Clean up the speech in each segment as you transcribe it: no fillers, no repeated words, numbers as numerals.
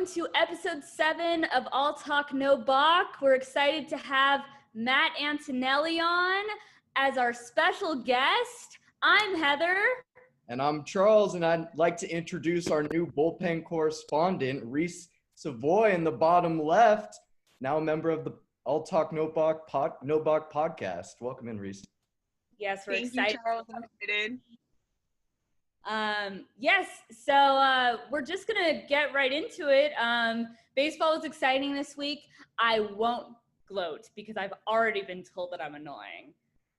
welcome to episode 7 of All Talk No Balk. We're excited to have Matt Antonelli on as our special guest. I'm Heather. And I'm Charles, and I'd like to introduce our new bullpen correspondent, Reese Savoy, in the bottom left, now a member of the All Talk No Balk podcast. Welcome in, Reese. Yes, we're Thank excited. you, Charles. I'm excited. Yes, so we're just gonna get right into it. Baseball was exciting this week. I won't gloat because I've already been told that I'm annoying,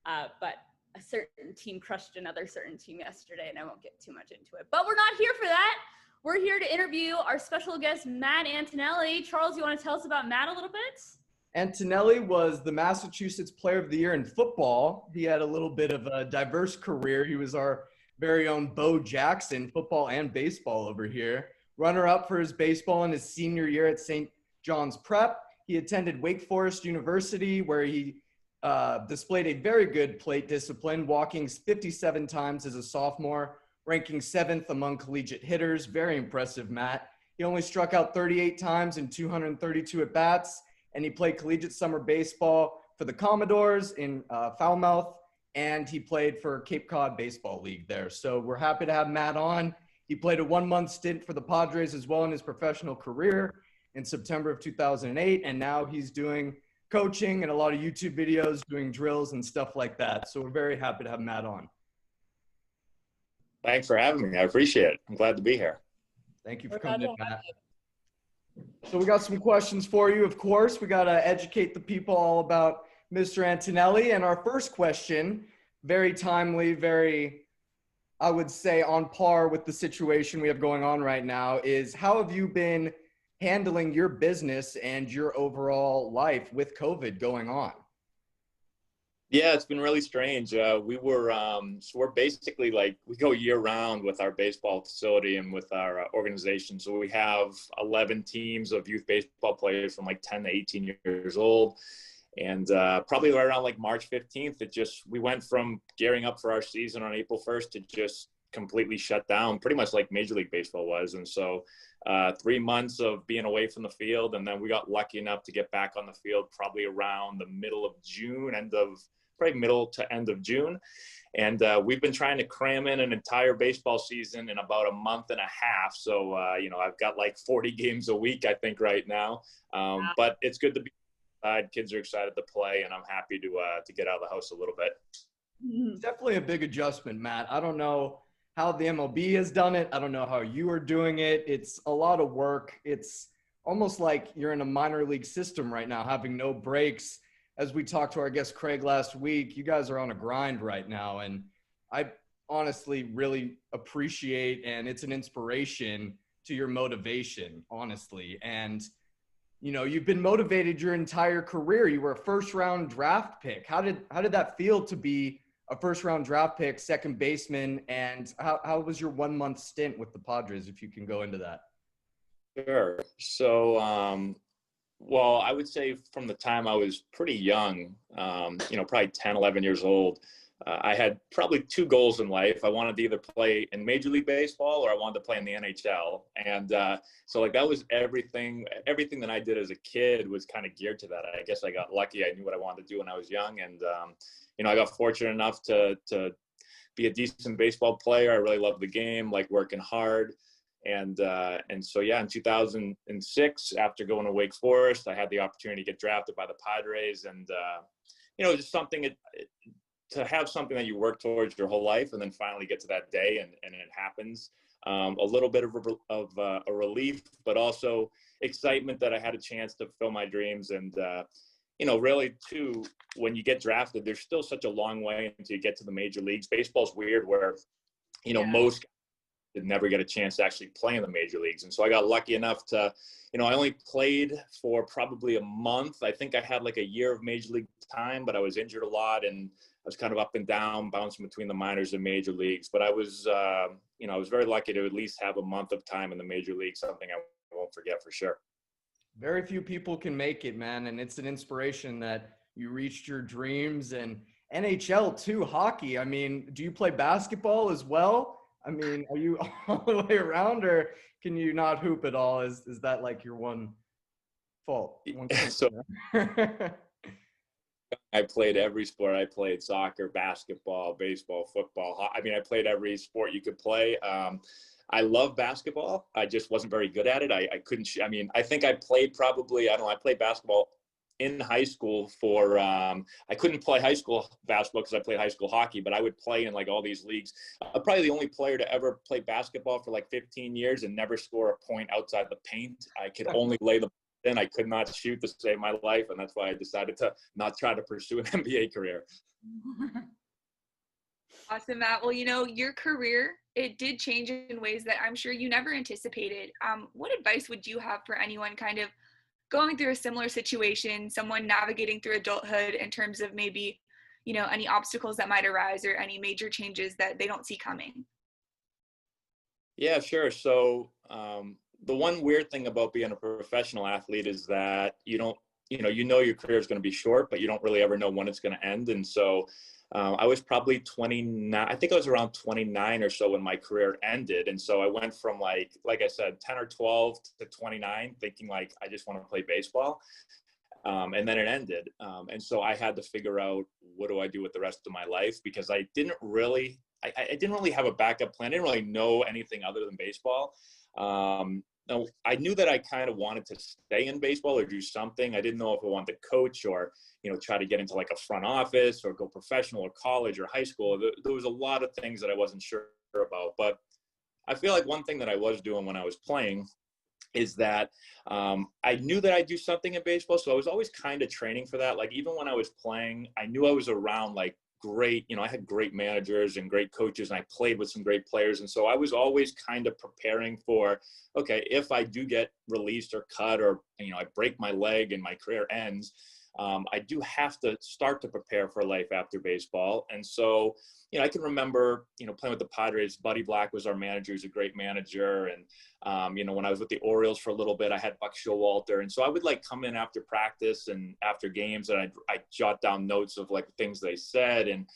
but a certain team crushed another certain team yesterday, and I won't get too much into it. But we're not here for that. We're here to interview our special guest, Matt Antonelli. Charles, you want to tell us about Matt a little bit? Antonelli was the Massachusetts Player of the Year in football. He had a little bit of a diverse career. He was our very own Bo Jackson, football and baseball over here. Runner-up for his baseball in his senior year at St. John's Prep. He attended Wake Forest University, where he displayed a very good plate discipline, walking 57 times as a sophomore, ranking 7th among collegiate hitters. Very impressive, Matt. He only struck out 38 times in 232 at-bats, and he played collegiate summer baseball for the Commodores in Falmouth, and he played for Cape Cod Baseball League there. So we're happy to have Matt on. He played a 1-month stint for the Padres as well in his professional career in September of 2008, and now he's doing coaching and a lot of YouTube videos, doing drills and stuff like that. So we're very happy to have Matt on. Thanks for having me. I appreciate it. I'm glad to be here. Thank you for coming in, Matt. So we got some questions for you, of course. We got to educate the people all about Mr. Antonelli. And our first question, very timely, very, I would say, on par with the situation we have going on right now, is how have you been handling your business and your overall life with COVID going on? Yeah, it's been really strange. So we're basically we go year round with our baseball facility and with our organization. So we have 11 teams of youth baseball players from 10 to 18 years old. And probably right around March 15th, we went from gearing up for our season on April 1st to just completely shut down, pretty much like Major League Baseball was. And so 3 months of being away from the field, and then we got lucky enough to get back on the field probably around the middle of June, middle to end of June. And we've been trying to cram in an entire baseball season in about a month and a half. So, I've got 40 games a week, I think, right now. But it's good to be outside. Kids are excited to play, and I'm happy to get out of the house a little bit. It's definitely a big adjustment, Matt. I don't know how the MLB has done it. I don't know how you are doing it. It's a lot of work. It's almost like you're in a minor league system right now, having no breaks. As we talked to our guest Craig last week, you guys are on a grind right now. And I honestly really appreciate, and it's an inspiration to your motivation, honestly. And, you've been motivated your entire career. You were a first-round draft pick. How did that feel to be a first-round draft pick, second baseman, and how was your 1-month stint with the Padres, if you can go into that? Sure. So, I would say from the time I was pretty young, probably 10, 11 years old, I had probably 2 goals in life. I wanted to either play in Major League Baseball or I wanted to play in the NHL. And so that was everything that I did as a kid was kind of geared to that. I guess I got lucky. I knew what I wanted to do when I was young. And, I got fortunate enough to be a decent baseball player. I really loved the game, working hard. And so, in 2006, after going to Wake Forest, I had the opportunity to get drafted by the Padres, and, just something to have something that you work towards your whole life and then finally get to that day and it happens. A little bit of a relief, but also excitement that I had a chance to fulfill my dreams. And, really too, when you get drafted, there's still such a long way until you get to the major leagues. Baseball's weird where, most did never get a chance to actually play in the major leagues. And so I got lucky enough to, I only played for probably a month. I think I had a year of major league time, but I was injured a lot and I was kind of up and down, bouncing between the minors and major leagues. But I was, I was very lucky to at least have a month of time in the major league, something I won't forget for sure. Very few people can make it, man. And it's an inspiration that you reached your dreams. And NHL too, hockey. I mean, do you play basketball as well? I mean, are you all the way around, or can you not hoop at all? Is that like your one fault? So I played every sport. I played soccer, basketball, baseball, football. I mean, I played every sport you could play. I love basketball. I just wasn't very good at it. I couldn't. I mean, I think I played probably. I don't know. I played basketball in high school for. I couldn't play high school basketball because I played high school hockey, but I would play in like all these leagues. I'm probably the only player to ever play basketball for like 15 years and never score a point outside the paint. I could only lay the in. I could not shoot to save my life, and that's why I decided to not try to pursue an NBA career. Awesome, Matt. Well, your career, it did change in ways that I'm sure you never anticipated. What advice would you have for anyone kind of going through a similar situation, someone navigating through adulthood in terms of maybe, any obstacles that might arise or any major changes that they don't see coming? Yeah, sure. So the one weird thing about being a professional athlete is that you don't, your career is going to be short, but you don't really ever know when it's going to end. And so I was probably 29. I think I was around 29 or so when my career ended. And so I went from like I said, 10 or 12 to 29, thinking like, I just want to play baseball. And then it ended. And so I had to figure out, what do I do with the rest of my life? Because I didn't really have a backup plan. I didn't really know anything other than baseball. Now, I knew that I kind of wanted to stay in baseball or do something. I didn't know if I wanted to coach or, try to get into like a front office or go professional or college or high school. There was a lot of things that I wasn't sure about. But I feel like one thing that I was doing when I was playing is that I knew that I'd do something in baseball. So I was always kind of training for that. Like even when I was playing, I knew I was around like great, I had great managers and great coaches, and I played with some great players. And so I was always kind of preparing for, okay, if I do get released or cut or, I break my leg and my career ends, I do have to start to prepare for life after baseball. And so, I can remember, playing with the Padres. Buddy Black was our manager. He's a great manager. And, when I was with the Orioles for a little bit, I had Buck Showalter. And so I would like come in after practice and after games, and I'd jot down notes of like things they said. And,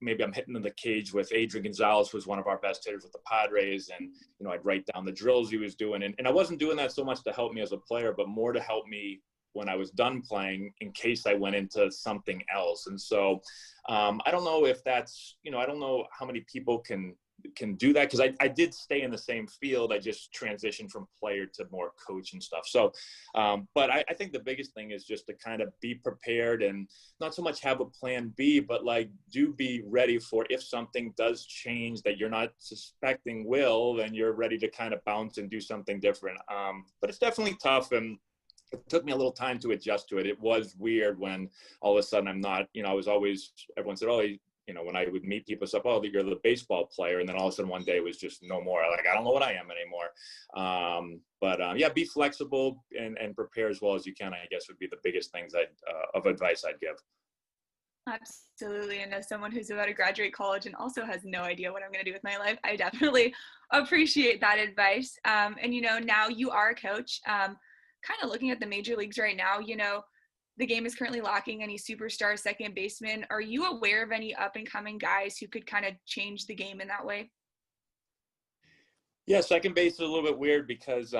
maybe I'm hitting in the cage with Adrian Gonzalez, who was one of our best hitters with the Padres. And, I'd write down the drills he was doing. And I wasn't doing that so much to help me as a player, but more to help me when I was done playing in case I went into something else. And so I don't know if that's, I don't know how many people can do that, because I did stay in the same field. I just transitioned from player to more coach and stuff. So, but I think the biggest thing is just to kind of be prepared and not so much have a plan B, but like do be ready for if something does change that you're not suspecting will, then you're ready to kind of bounce and do something different. But it's definitely tough, and it took me a little time to adjust to it. It was weird when all of a sudden I'm not, I was always, everyone said, oh, when I would meet people, stuff, oh, you're the baseball player. And then all of a sudden one day it was just no more. Like, I don't know what I am anymore. But yeah, be flexible and prepare as well as you can, I guess, would be the biggest things of advice I'd give. Absolutely. And as someone who's about to graduate college and also has no idea what I'm going to do with my life, I definitely appreciate that advice. And, now you are a coach. Kind of looking at the major leagues right now, the game is currently lacking any superstar second baseman. Are you aware of any up and coming guys who could kind of change the game in that way? Yeah, second base is a little bit weird because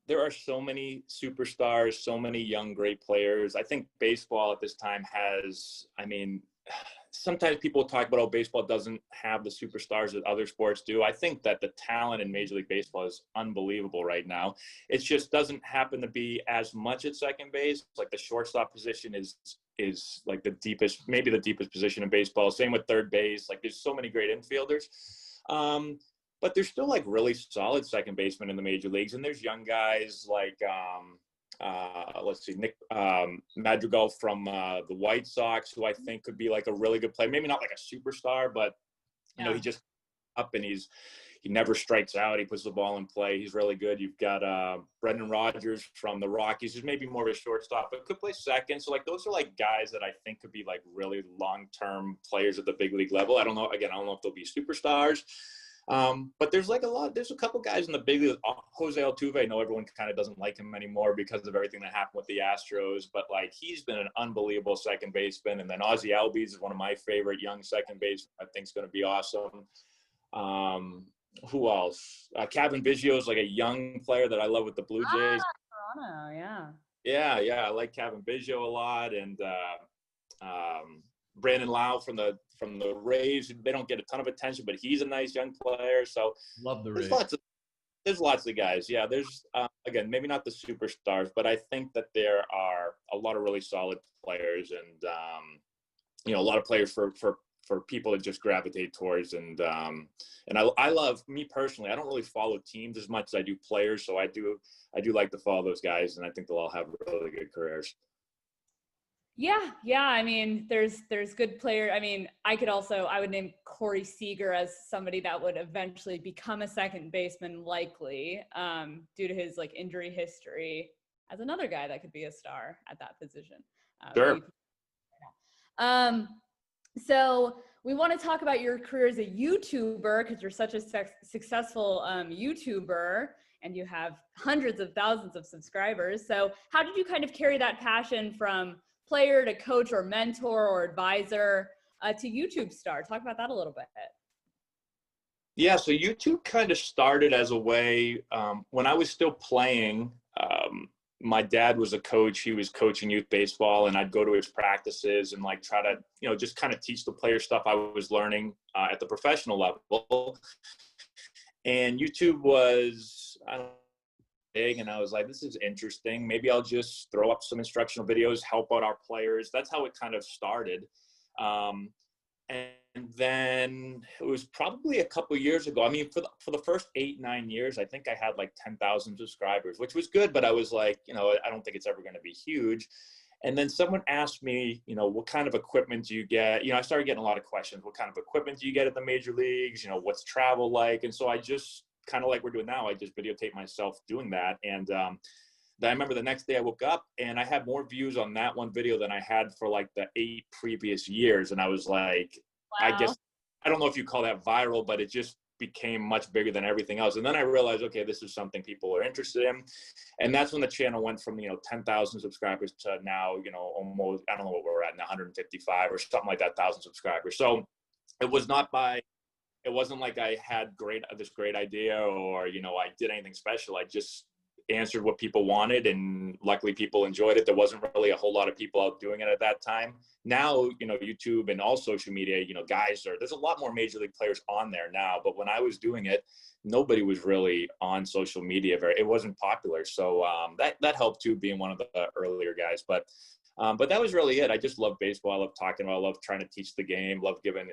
there are so many superstars, so many young, great players. I think baseball at this time has, sometimes people talk about how baseball doesn't have the superstars that other sports do. I think that the talent in Major League Baseball is unbelievable right now. It just doesn't happen to be as much at second base. Like the shortstop position is like maybe the deepest position in baseball. Same with third base. Like there's so many great infielders. But there's still like really solid second basemen in the major leagues. And there's young guys like, let's see, Nick Madrigal from the White Sox, who I think could be like a really good player. Maybe not like a superstar, but he just up and he never strikes out. He puts the ball in play. He's really good. You've got Brendan Rodgers from the Rockies, who's maybe more of a shortstop, but could play second. So like those are like guys that I think could be like really long-term players at the big league level. I don't know. Again, I don't know if they'll be superstars. But there's a couple guys in the big league. Jose Altuve, I know everyone kind of doesn't like him anymore because of everything that happened with the Astros, but like he's been an unbelievable second baseman. And then Ozzie Albies is one of my favorite young second basemen. I think is going to be awesome. Who else? Kevin Biggio is like a young player that I love with the Blue Jays. Toronto, yeah. Yeah, I like Kevin Biggio a lot, and Brandon Lau from the Rays. They don't get a ton of attention, but he's a nice young player. So Love the there's Rays. lots of guys. Yeah, there's again, maybe not the superstars, but I think that there are a lot of really solid players, and a lot of players for people to just gravitate towards. And I love, me personally, I don't really follow teams as much as I do players, so I do like to follow those guys, and I think they'll all have really good careers. Yeah. I mean, there's good players. I mean, I would name Corey Seager as somebody that would eventually become a second baseman, likely, due to his like injury history, as another guy that could be a star at that position. Sure. So we want to talk about your career as a YouTuber, because you're such a successful YouTuber, and you have hundreds of thousands of subscribers. So how did you kind of carry that passion from player to coach or mentor or advisor to YouTube star? Talk about that a little bit. Yeah, so YouTube kind of started as a way, when I was still playing, my dad was a coach. He was coaching youth baseball, and I'd go to his practices and like try to, just kind of teach the player stuff I was learning at the professional level. And YouTube was, I don't know, big, and I was like, this is interesting. Maybe I'll just throw up some instructional videos, help out our players. That's how it kind of started. And then it was probably a couple of years ago. I mean, for the first 8-9 years, I think I had like 10,000 subscribers, which was good, but I was like, I don't think it's ever going to be huge. And then someone asked me, what kind of equipment do you get? I started getting a lot of questions. What kind of equipment do you get at the major leagues? What's travel like? And so I just kind of like we're doing now, I just videotape myself doing that. And then I remember the next day I woke up and I had more views on that one video than I had for like the 8 previous years. And I was like, Wow. I guess, I don't know if you call that viral, but it just became much bigger than everything else. And then I realized, okay, this is something people are interested in. And that's when the channel went from, 10,000 subscribers to now, almost, I don't know what we're at now, 155 or something like that, 1,000 subscribers. So it wasn't like I had this great idea, or, I did anything special. I just answered what people wanted, and luckily people enjoyed it. There wasn't really a whole lot of people out doing it at that time. Now, YouTube and all social media, there's a lot more major league players on there now, but when I was doing it, nobody was really on social media. It wasn't popular. So that helped too, being one of the earlier guys. But that was really it. I just love baseball. I love talking about it. I love trying to teach the game. Love giving,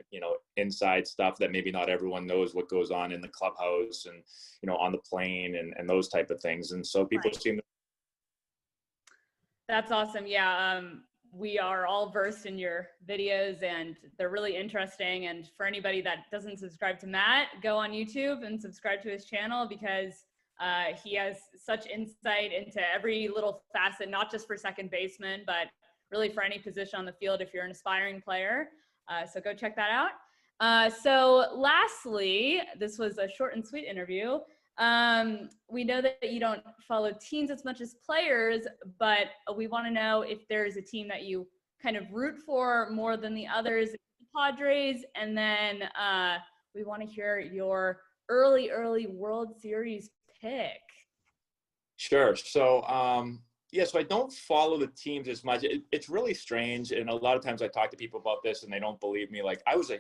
inside stuff that maybe not everyone knows what goes on in the clubhouse and, on the plane and those type of things. And so people seem to. That's awesome. Yeah. We are all versed in your videos, and they're really interesting. And for anybody that doesn't subscribe to Matt, go on YouTube and subscribe to his channel, because he has such insight into every little facet, not just for second baseman, but really for any position on the field if you're an aspiring player. So go check that out. So lastly, this was a short and sweet interview. We know that you don't follow teams as much as players, but we want to know if there's a team that you kind of root for more than the others, Padres, and then we want to hear your early World Series pick. Sure. So, so I don't follow the teams as much. It's really strange. And a lot of times I talk to people about this and they don't believe me. Like I was a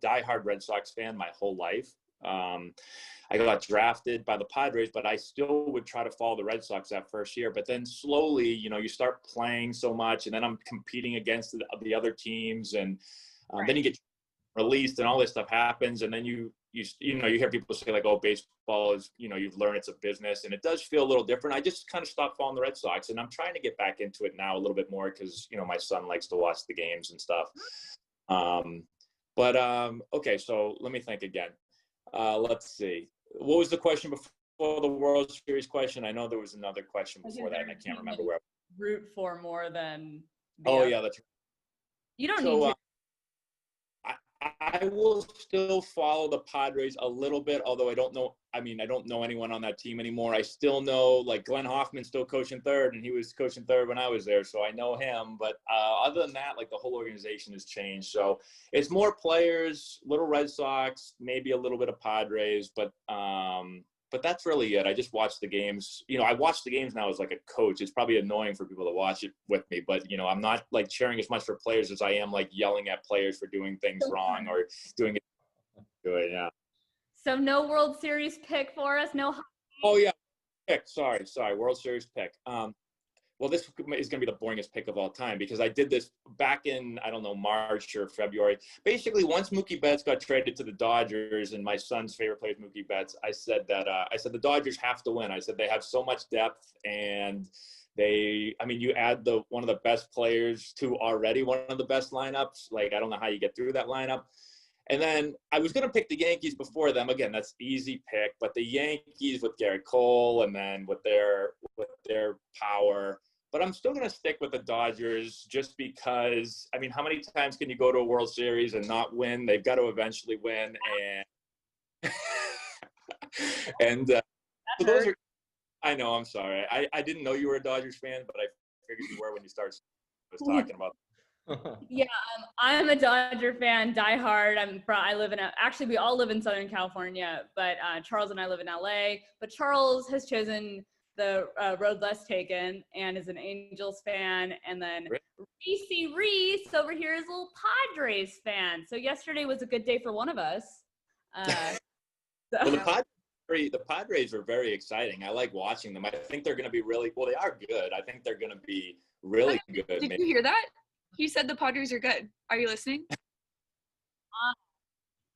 diehard Red Sox fan my whole life. I got drafted by the Padres, but I still would try to follow the Red Sox that first year. But then slowly, you start playing so much, and then I'm competing against the other teams, and then you get released and all this stuff happens. And then you hear people say like, oh, baseball is, you've learned it's a business, and it does feel a little different. I just kind of stopped following the Red Sox, and I'm trying to get back into it now a little bit more because, my son likes to watch the games and stuff. Okay, so let me think again. Let's see. What was the question before the World Series question? I know there was another question before that, and I can't remember where. Root for more than. Oh, yeah, that's right. You don't need to. I will still follow the Padres a little bit, although I don't know. I mean, I don't know anyone on that team anymore. I still know, like, Glenn Hoffman's still coaching third, and he was coaching third when I was there, so I know him. But other than that, like, the whole organization has changed. So it's more players, little Red Sox, maybe a little bit of Padres, but that's really it. I just watch the games. You know, I watch the games now as like a coach. It's probably annoying for people to watch it with me, but, you know, I'm not like cheering as much for players as I am like yelling at players for doing things wrong or doing it good. Yeah. So no World Series pick for us? No. Oh, yeah. Pick. Sorry. World Series pick. Well, this is going to be the boringest pick of all time because I did this back in, I don't know, March or February. Basically, once Mookie Betts got traded to the Dodgers and my son's favorite player is Mookie Betts, I said the Dodgers have to win. I said they have so much depth and you add one of the best players to already one of the best lineups. Like, I don't know how you get through that lineup. And then I was going to pick the Yankees before them. Again, that's easy pick, but the Yankees with Garrett Cole and then with their power. But I'm still going to stick with the Dodgers just because, I mean, how many times can you go to a World Series and not win? They've got to eventually win. And so those are, I know, I'm sorry. I didn't know you were a Dodgers fan, but I figured you were when you started talking about. Yeah, I'm a Dodger fan, diehard. Actually, we all live in Southern California, but Charles and I live in LA. But Charles has chosen the road less taken and is an Angels fan. And then Reese over here is a little Padres fan. So yesterday was a good day for one of us. Well, the Padres are very exciting. I like watching them. I think they're going to be they are good. I think they're going to be really good. Did you hear that? He said the Padres are good. Are you listening? Is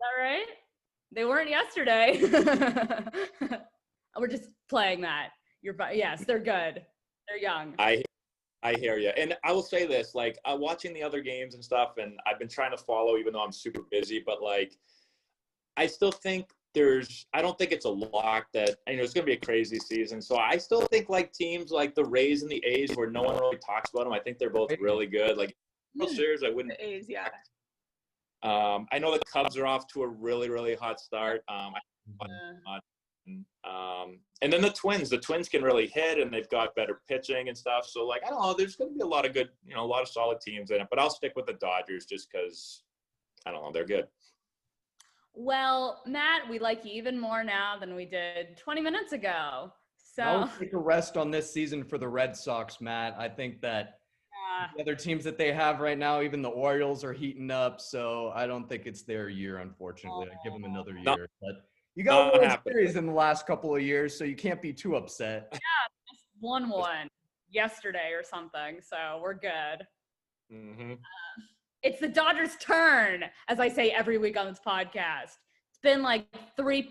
that right? They weren't yesterday. We're just playing that. Yes, they're good. They're young. I hear you. And I will say this, like, watching the other games and stuff, and I've been trying to follow even though I'm super busy, but, like, I still think I don't think it's a lock that, it's going to be a crazy season. So I still think, like, teams like the Rays and the A's where no one really talks about them, I think they're both really good. Like, World Series, I wouldn't. The A's, yeah. I know the Cubs are off to a really, really hot start. And then the Twins can really hit, and they've got better pitching and stuff. So, like, I don't know, there's going to be a lot of good, a lot of solid teams in it. But I'll stick with the Dodgers just because, I don't know, they're good. Well, Matt, we like you even more now than we did 20 minutes ago. So I'll take a rest on this season for the Red Sox, Matt. I think that the other teams that they have right now, even the Orioles are heating up. So I don't think it's their year, unfortunately. I give them another year. But you got World Series in the last couple of years, so you can't be too upset. Yeah, just won one yesterday or something. So we're good. Mm-hmm. It's the Dodgers' turn, as I say every week on this podcast. It's been like 3+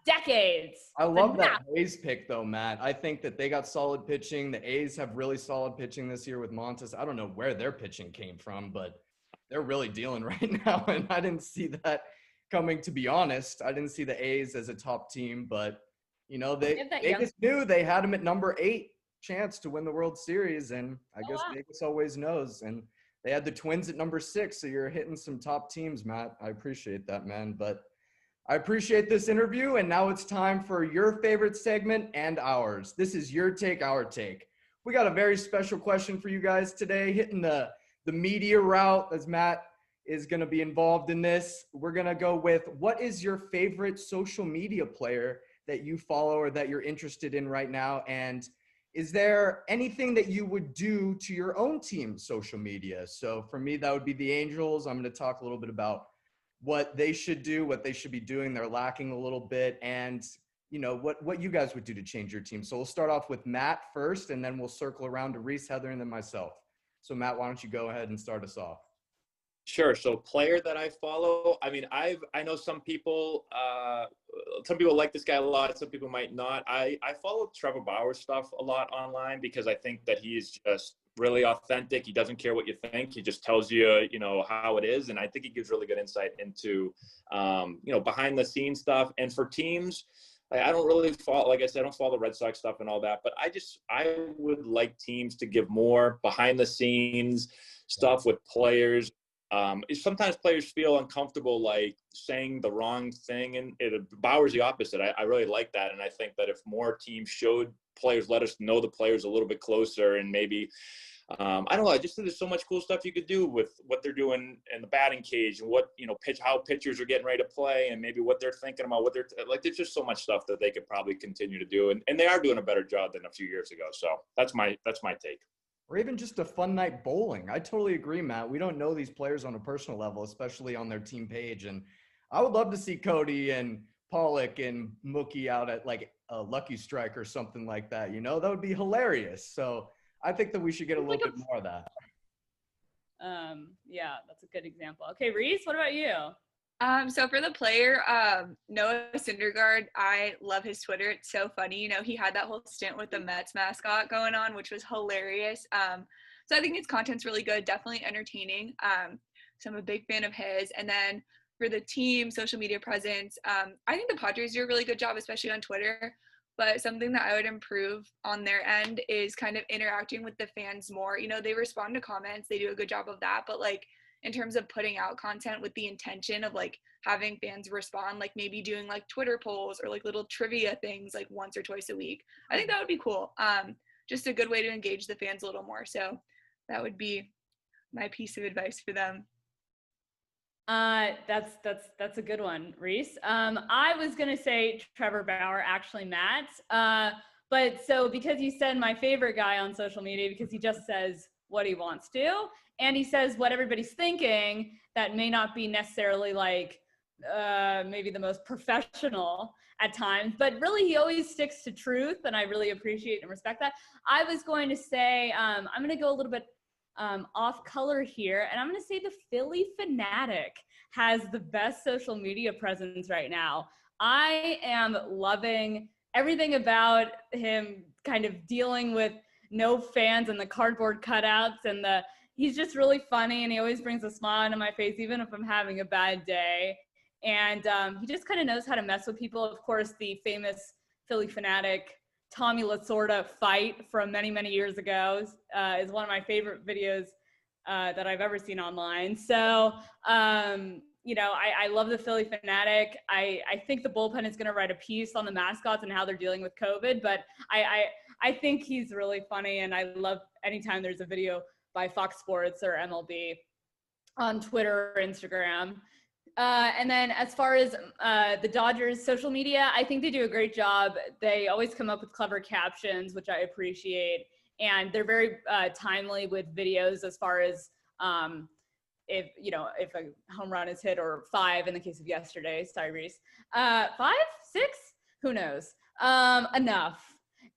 decades. I love that A's pick, though, Matt. I think that they got solid pitching. The A's have really solid pitching this year with Montes. I don't know where their pitching came from, but they're really dealing right now, and I didn't see that coming, to be honest. I didn't see the A's as a top team, but, Vegas knew they had them at number 8 chance to win the World Series, and I guess Vegas always knows, and they had the Twins at number 6, so you're hitting some top teams, Matt. I appreciate that, man. But I appreciate this interview, and now it's time for your favorite segment and ours. This is Your Take, Our Take. We got a very special question for you guys today, hitting the media route, as Matt is going to be involved in this. We're going to go with, what is your favorite social media player that you follow or that you're interested in right now? And is there anything that you would do to your own team's social media? So for me, that would be the Angels. I'm going to talk a little bit about what they should do, what they should be doing. They're lacking a little bit. And, what you guys would do to change your team. So we'll start off with Matt first, and then we'll circle around to Reese, Heather, and then myself. So Matt, why don't you go ahead and start us off? Sure. So player that I follow, I mean, I know some people like this guy a lot. Some people might not. I follow Trevor Bauer's stuff a lot online because I think that he's just really authentic. He doesn't care what you think. He just tells you, how it is. And I think he gives really good insight into, behind the scenes stuff. And for teams, I don't really follow, like I said, I don't follow the Red Sox stuff and all that, but I would like teams to give more behind the scenes stuff with players, Sometimes players feel uncomfortable like saying the wrong thing, and it Bauer's the opposite. I really like that, and I think that if more teams showed players, let us know the players a little bit closer, and maybe I don't know. I just think there's so much cool stuff you could do with what they're doing in the batting cage, and what how pitchers are getting ready to play, and maybe what they're thinking about, what they're like. There's just so much stuff that they could probably continue to do, and they are doing a better job than a few years ago. So that's my take. Or even just a fun night bowling. I totally agree, Matt. We don't know these players on a personal level, especially on their team page. And I would love to see Cody and Pollock and Mookie out at like a Lucky Strike or something like that. That would be hilarious. So I think that we should get a little bit more of that. Yeah, that's a good example. Okay, Reese, what about you? So for the player, Noah Syndergaard, I love his Twitter. It's so funny. He had that whole stint with the Mets mascot going on, which was hilarious. So I think his content's really good, definitely entertaining. So I'm a big fan of his. And then for the team social media presence, I think the Padres do a really good job, especially on Twitter. But something that I would improve on their end is kind of interacting with the fans more. They respond to comments, they do a good job of that, but like in terms of putting out content with the intention of like having fans respond, like maybe doing like Twitter polls or like little trivia things like once or twice a week. I think that would be cool. Just a good way to engage the fans a little more. So that would be my piece of advice for them. That's a good one, Reese. I was gonna say Trevor Bauer, actually, Matt. But so because you said my favorite guy on social media, because he just says what he wants to, and he says what everybody's thinking that may not be necessarily like maybe the most professional at times, but really he always sticks to truth, and I really appreciate and respect that. I was going to say I'm going to go a little bit off color here, and I'm going to say the Philly Fanatic has the best social media presence right now. I am loving everything about him kind of dealing with no fans and the cardboard cutouts, and he's just really funny, and he always brings a smile into my face, even if I'm having a bad day. And he just kind of knows how to mess with people. Of course, the famous Philly Fanatic Tommy Lasorda fight from many, many years ago is one of my favorite videos that I've ever seen online. So, I love the Philly Fanatic. I think the bullpen is going to write a piece on the mascots and how they're dealing with COVID, but I think he's really funny, and I love anytime there's a video by Fox Sports or MLB on Twitter or Instagram. And then as far as the Dodgers social media, I think they do a great job. They always come up with clever captions, which I appreciate. And they're very timely with videos as far as if a home run is hit, or 5 in the case of yesterday. Sorry, Reese. 5, 6, who knows? Enough.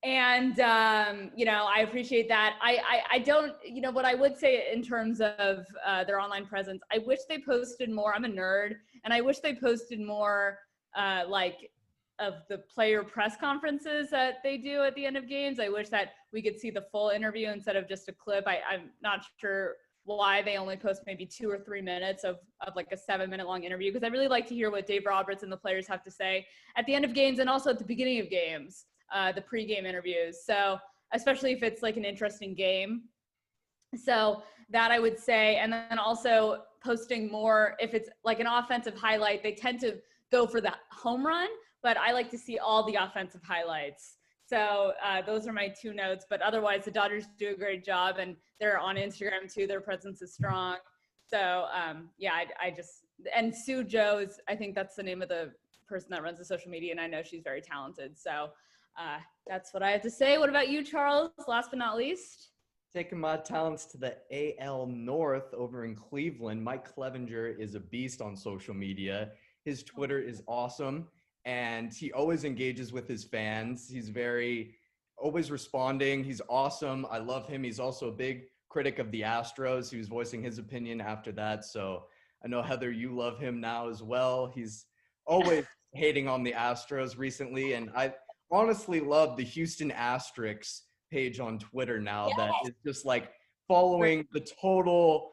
And, I appreciate that. I don't, what I would say in terms of their online presence, I wish they posted more. I'm a nerd, and I wish they posted more of the player press conferences that they do at the end of games. I wish that we could see the full interview instead of just a clip. I'm not sure why they only post maybe 2 or 3 minutes of like a 7-minute long interview, because I really like to hear what Dave Roberts and the players have to say at the end of games and also at the beginning of games. The pregame interviews. So especially if it's like an interesting game. So that I would say, and then also posting more, if it's like an offensive highlight, they tend to go for the home run, but I like to see all the offensive highlights. So those are my 2 notes, but otherwise the Dodgers do a great job, and they're on Instagram too. Their presence is strong. So and Sue Joe I think that's the name of the person that runs the social media, and I know she's very talented. So that's what I have to say. What about you, Charles? Last but not least. Taking my talents to the AL North over in Cleveland, Mike Clevenger is a beast on social media. His Twitter is awesome, and he always engages with his fans. He's always responding. He's awesome. I love him. He's also a big critic of the Astros. He was voicing his opinion after that. So I know, Heather, you love him now as well. He's always hating on the Astros recently, and I honestly love the Houston Asterisks page on Twitter now that is just like following the total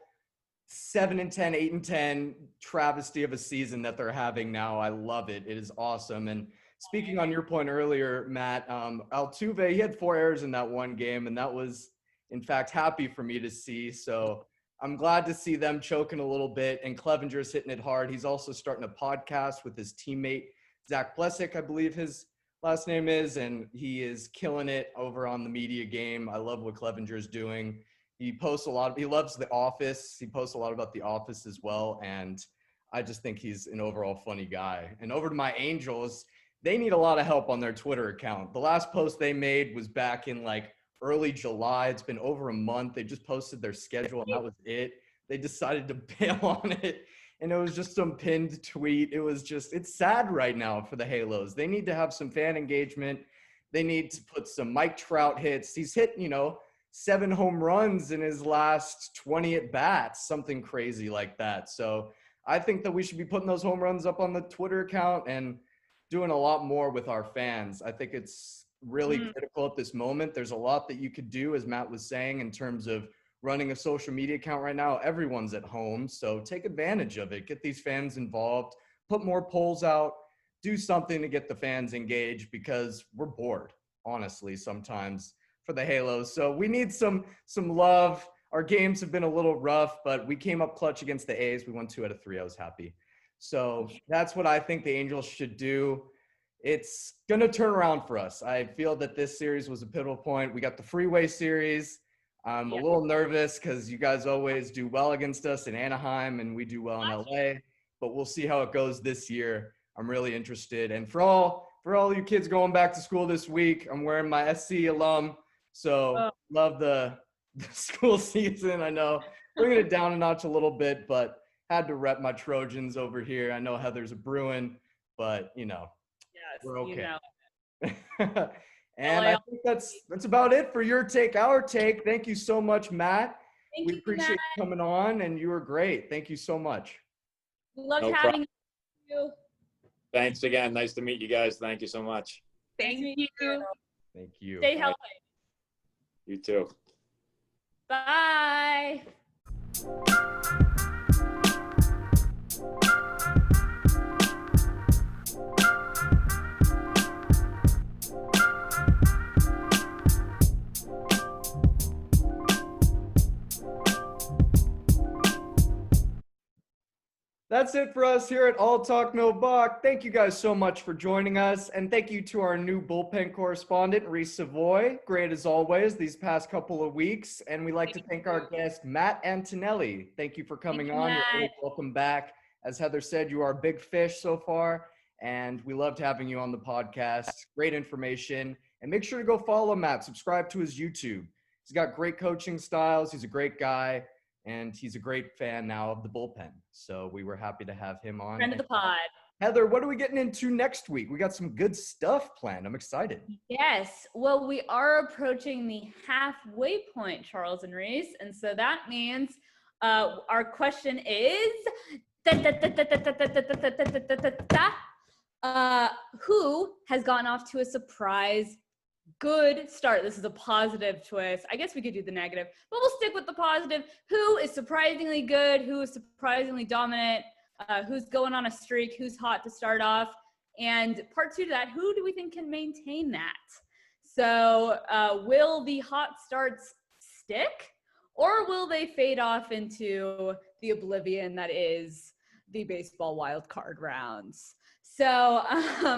7-10, 8-10 travesty of a season that they're having now. I love it. It is awesome. And speaking on your point earlier, Matt, Altuve, he had 4 errors in that one game, and that was, in fact, happy for me to see. So I'm glad to see them choking a little bit, and Clevenger's hitting it hard. He's also starting a podcast with his teammate, Zach Plessick, I believe his last name is, and he is killing it over on the media game. I love what Clevenger's doing. He posts a lot. He loves The Office. He posts a lot about The Office as well, and I just think he's an overall funny guy. And over to my Angels, they need a lot of help on their Twitter account. The last post they made was back in like early July. It's been over a month. They just posted their schedule, and that was it. They decided to bail on it, and it was just some pinned tweet. It's sad right now for the Halos. They need to have some fan engagement. They need to put some Mike Trout hits. He's hit, 7 home runs in his last 20 at bats, something crazy like that. So I think that we should be putting those home runs up on the Twitter account and doing a lot more with our fans. I think it's really critical at this moment. There's a lot that you could do, as Matt was saying, in terms of running a social media account right now. Everyone's at home, so take advantage of it. Get these fans involved, put more polls out, do something to get the fans engaged, because we're bored, honestly, sometimes for the Halos. So we need some love. Our games have been a little rough, but we came up clutch against the A's. We won 2 out of 3. I was happy. So that's what I think the Angels should do. It's going to turn around for us. I feel that this series was a pivotal point. We got the Freeway Series. I'm a little nervous because you guys always do well against us in Anaheim, and we do well in LA. But we'll see how it goes this year. I'm really interested. And for all you kids going back to school this week, I'm wearing my SC alum. So love the school season. I know bringing it down a notch a little bit, but had to rep my Trojans over here. I know Heather's a Bruin, but we're okay. And I think that's about it for your take, our take. Thank you so much, Matt. We appreciate you coming on, and you were great. Thank you so much. We loved having you. Thanks again. Nice to meet you guys. Thank you so much. Thank you. Thank you. Stay healthy. You too. Bye. That's it for us here at All Talk No Balk. Thank you guys so much for joining us. And thank you to our new bullpen correspondent, Reese Savoy. Great as always these past couple of weeks. And we'd like to thank our guest, Matt Antonelli. Thank you for coming on. You're always welcome back. As Heather said, you are a big fish so far, and we loved having you on the podcast. Great information. And make sure to go follow Matt. Subscribe to his YouTube. He's got great coaching styles. He's a great guy. And he's a great fan now of the bullpen. So we were happy to have him on. Friend of the pod. Heather, what are we getting into next week? We got some good stuff planned. I'm excited. Yes. Well, we are approaching the halfway point, Charles and Reese. And so that means our question is, who has gotten off to a surprise good start? This is a positive twist. I guess we could do the negative, but we'll stick with the positive. Who is surprisingly good? Who is surprisingly dominant? Who's going on a streak? Who's hot to start off? And part 2 to that, who do we think can maintain that? So will the hot starts stick, or will they fade off into the oblivion that is the baseball wild card rounds? So,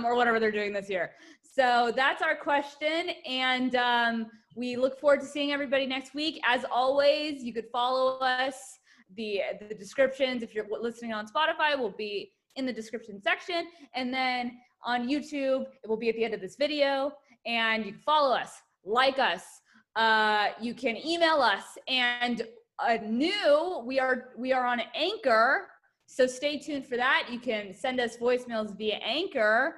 or whatever they're doing this year. So that's our question, and we look forward to seeing everybody next week. As always, you could follow us. The descriptions, if you're listening on Spotify, will be in the description section, and then on YouTube, it will be at the end of this video. And you can follow us, like us. You can email us, and we are on Anchor. So stay tuned for that. You can send us voicemails via Anchor.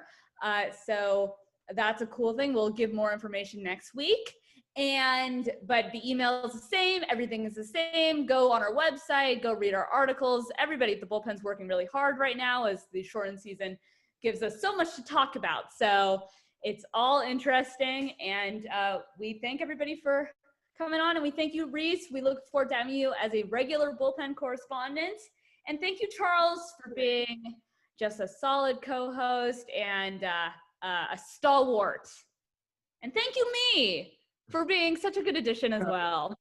So that's a cool thing. We'll give more information next week. But the email is the same. Everything is the same. Go on our website. Go read our articles. Everybody at the bullpen's working really hard right now as the shortened season gives us so much to talk about. So it's all interesting. And we thank everybody for coming on. And we thank you, Reese. We look forward to having you as a regular bullpen correspondent. And thank you, Charles, for being just a solid co-host and a stalwart. And thank you, me, for being such a good addition as well.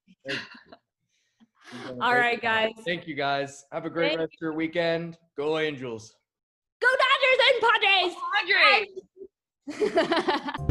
All right, guys. Thank you, guys. Have a great rest of your weekend. Go Angels. Go Dodgers and Padres. Padres. Padres.